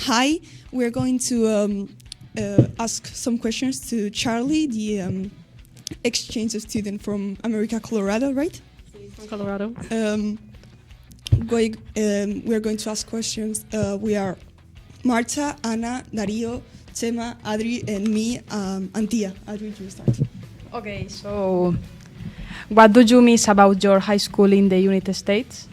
Hi, we're going to ask some questions to Charlie, the exchange student from America, Colorado, right? From Colorado. We're going to ask questions. We are Marta, Ana, Dario, Chema, Adri, and me, Antia. Adri, you start. Okay, so what do you miss about your high school in the United States?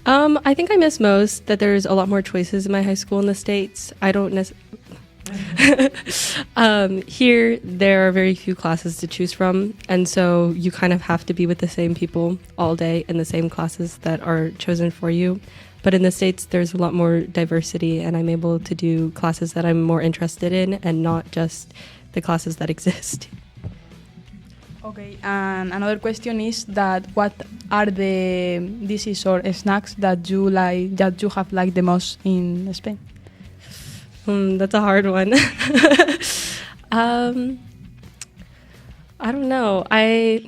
I think I miss most that there's a lot more choices in my high school in the States. I don't here, there are very few classes to choose from, and so you kind of have to be with the same people all day in the same classes that are chosen for you. But in the States, there's a lot more diversity, and I'm able to do classes that I'm more interested in and not just the classes that exist. Okay, and another question is that what are the dishes or snacks that you have liked the most in Spain? That's a hard one. I don't know. I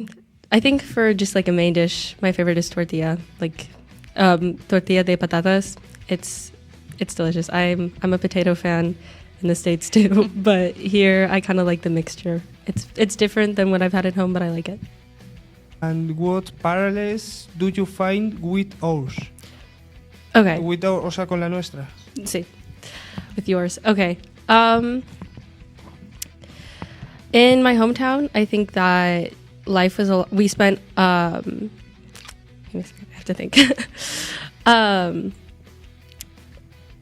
think for just like a main dish, my favorite is tortilla. Like tortilla de patatas. It's delicious. I'm a potato fan in the States too, but here I kind of like the mixture. It's different than what I've had at home, but I like it. And what parallels do you find with ours? Okay. With our, o sea, con la nuestra. Sí. With yours. Okay. In my hometown, I think that life was we spent I have to think. I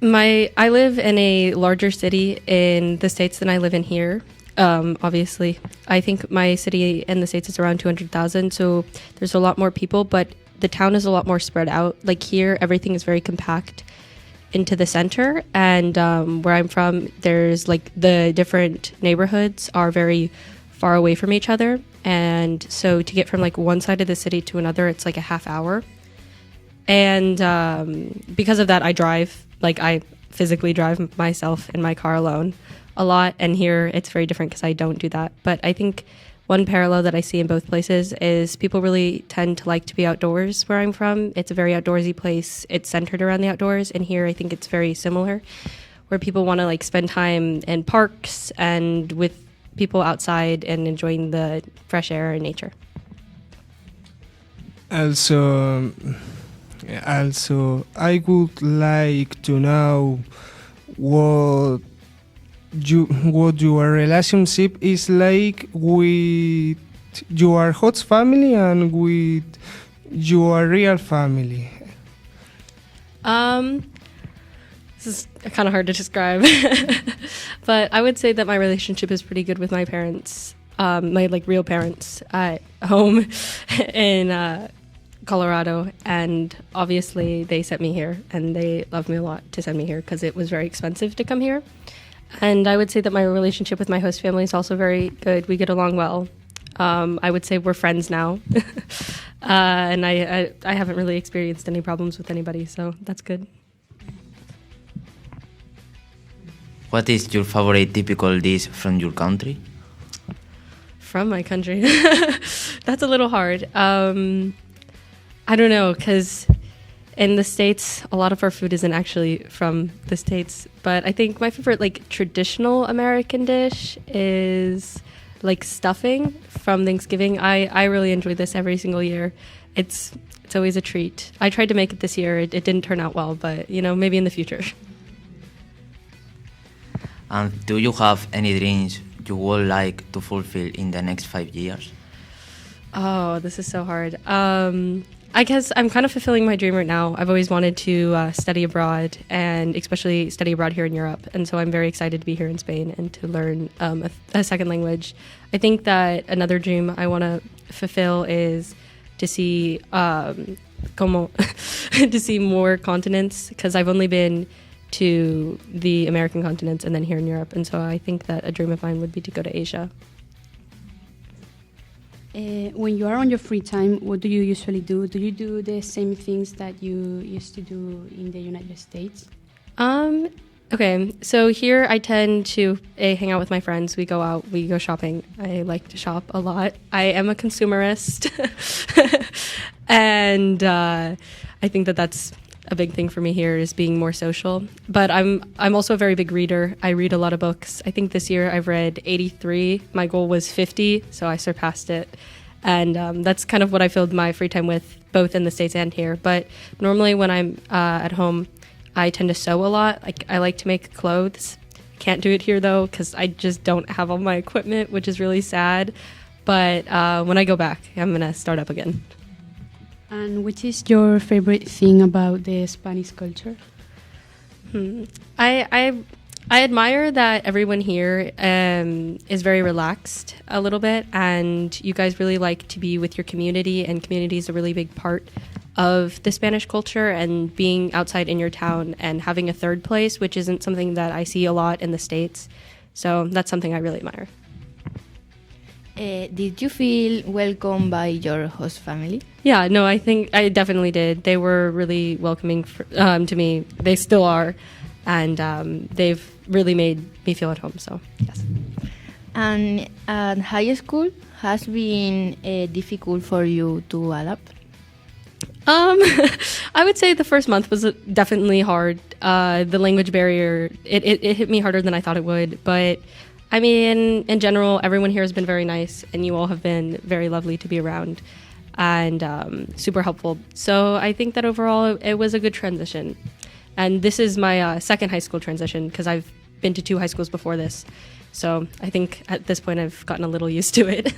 live in a larger city in the States than I live in here. Obviously, I think my city in the States is around 200,000, so there's a lot more people, but the town is a lot more spread out. Like here, everything is very compact into the center, and where I'm from, there's like the different neighborhoods are very far away from each other, and so to get from like one side of the city to another, it's like a half hour. And because of that, I drive. Like I physically drive myself in my car alone a lot, and here it's very different because I don't do that. But I think one parallel that I see in both places is people really tend to like to be outdoors where I'm from. It's a very outdoorsy place. It's centered around the outdoors, and here I think it's very similar, where people want to like spend time in parks and with people outside and enjoying the fresh air and nature. Also, I would like to know what your relationship is like with your host family and with your real family. This is kind of hard to describe, but I would say that my relationship is pretty good with my parents, my like real parents at home in Colorado, and obviously they sent me here, and they loved me a lot to send me here because it was very expensive to come here. And I would say that my relationship with my host family is also very good. We get along well. I would say we're friends now, and I haven't really experienced any problems with anybody, so that's good. What is your favorite typical dish from your country? From my country? That's a little hard. I don't know, because in the States, a lot of our food isn't actually from the States. But I think my favorite, like, traditional American dish is, like, stuffing from Thanksgiving. I really enjoy this every single year. It's always a treat. I tried to make it this year. It didn't turn out well, but, you know, maybe in the future. And do you have any dreams you would like to fulfill in the next 5 years? Oh, this is so hard. I guess I'm kind of fulfilling my dream right now. I've always wanted to study abroad, and especially study abroad here in Europe. And so I'm very excited to be here in Spain and to learn a second language. I think that another dream I want to fulfill is to see to see more continents, because I've only been to the American continents and then here in Europe. And so I think that a dream of mine would be to go to Asia. When you are on your free time, what do you usually do? Do you do the same things that you used to do in the United States? Okay, so here I tend to hang out with my friends. We go out, we go shopping. I like to shop a lot. I am a consumerist. And I think that that's a big thing for me here is being more social. But I'm also a very big reader. I read a lot of books. I think this year I've read 83. My goal was 50, so I surpassed it. And that's kind of what I filled my free time with, both in the States and here. But normally when I'm at home, I tend to sew a lot. Like, I like to make clothes. Can't do it here though, because I just don't have all my equipment, which is really sad. But when I go back, I'm gonna start up again. And which is your favorite thing about the Spanish culture? I admire that everyone here is very relaxed a little bit, and you guys really like to be with your community, and community is a really big part of the Spanish culture, and being outside in your town and having a third place, which isn't something that I see a lot in the States. So that's something I really admire. Did you feel welcome by your host family? Yeah, no, I think I definitely did. They were really welcoming to me. They still are. And they've really made me feel at home, so yes. And at high school, has been difficult for you to adapt? I would say the first month was definitely hard. The language barrier, it hit me harder than I thought it would. But I mean, in general, everyone here has been very nice, and you all have been very lovely to be around and super helpful. So I think that overall it was a good transition. And this is my second high school transition, because I've been to 2 high schools before this. So I think at this point I've gotten a little used to it.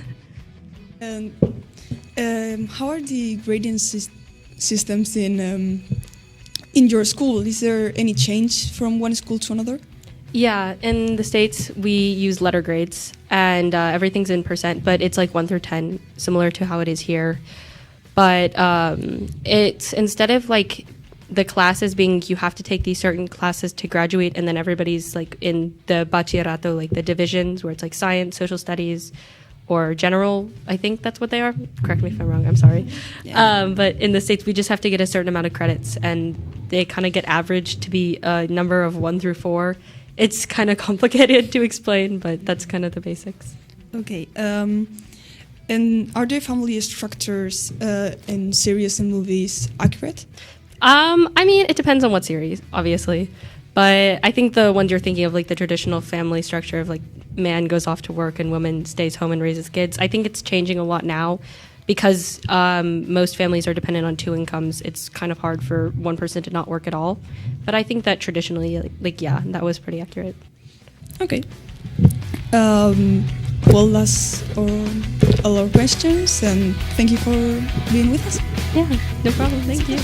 How are the grading systems in your school? Is there any change from one school to another? Yeah, in the States we use letter grades, and everything's in percent, but it's like 1 through 10, similar to how it is here. But it's, instead of like the classes being, you have to take these certain classes to graduate, and then everybody's like in the bachillerato, like the divisions where it's like science, social studies, or general. I think that's what they are. Correct me if I'm wrong, I'm sorry. Yeah. But in the States, we just have to get a certain amount of credits, and they kind of get averaged to be a number of 1 through 4. It's kind of complicated to explain, but that's kind of the basics. Okay. And are the family structures in series and movies accurate? I mean, it depends on what series, obviously. But I think the ones you're thinking of, like the traditional family structure of like man goes off to work and woman stays home and raises kids, I think it's changing a lot now, because most families are dependent on 2 incomes. It's kind of hard for one person to not work at all. But I think that traditionally, like yeah, that was pretty accurate. Okay. Well, that's all our questions, and thank you for being with us. Yeah, no problem. Thank you.